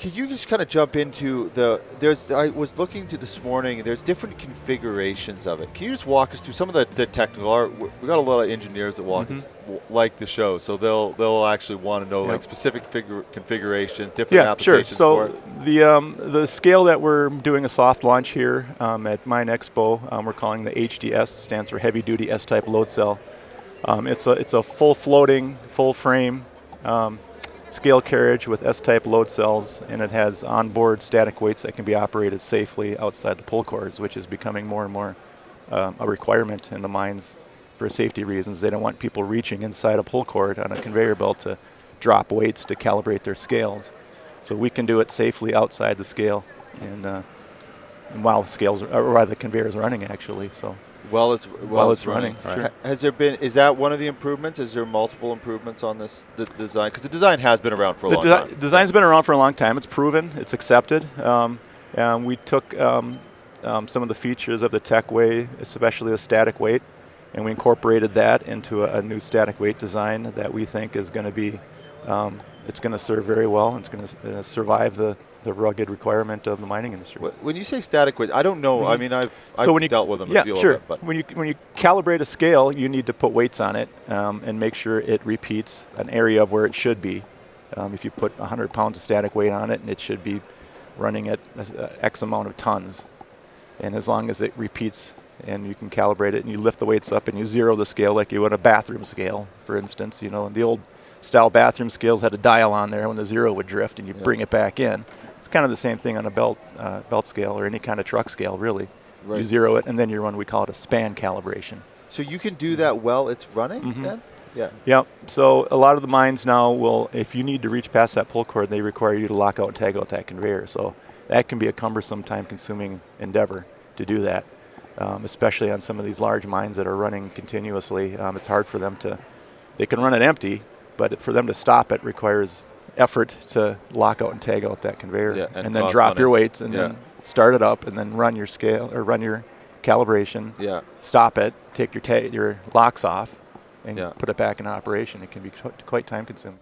Could you just kind of jump into I was looking to this morning, there's different configurations of it. Can you just walk us through some of the technical? We got a lot of engineers that like the show, so they'll actually want to know like specific configurations, different applications for it. The scale that we're doing a soft launch here at MINExpo, we're calling the HDS, stands for Heavy Duty S-Type Load Cell. It's a full floating, full frame scale carriage with S-type load cells, and it has onboard static weights that can be operated safely outside the pull cords, which is becoming more and more a requirement in the mines for safety reasons. They don't want people reaching inside a pull cord on a conveyor belt to drop weights to calibrate their scales. So we can do it safely outside the scale, and while the conveyor is running, actually. So. While it's running. Sure. Has there been? Is that one of the improvements? Is there multiple improvements on the design? Because the design has been around for a long time. The design's been around for a long time. It's proven. It's accepted. We took some of the features of the Tecweigh, especially the static weight, and we incorporated that into a new static weight design that we think is going to be. It's going to serve very well. It's going to survive the rugged requirement of the mining industry. When you say static weight, I don't know. I mean, I've dealt with them a few sure. of it. But when you calibrate a scale, you need to put weights on it and make sure it repeats an area of where it should be. If you put 100 pounds of static weight on it, and it should be running at X amount of tons. And as long as it repeats and you can calibrate it and you lift the weights up and you zero the scale like you would a bathroom scale, for instance. You know, the old style bathroom scales had a dial on there when the zero would drift and you bring it back in. It's kind of the same thing on a belt scale or any kind of truck scale, really. Right. You zero it, and then you run, we call it a span calibration. So you can do that while it's running then? Yeah. Yeah. So a lot of the mines now will, if you need to reach past that pull cord, they require you to lock out and tag out that conveyor. So that can be a cumbersome, time-consuming endeavor to do that, especially on some of these large mines that are running continuously. It's hard for them they can run it empty, but for them to stop it requires effort to lock out and tag out that conveyor, and then drop your weights and then start it up and then run your scale or run your calibration. Yeah. Stop it, take your locks off, and put it back in operation. It can be quite time consuming.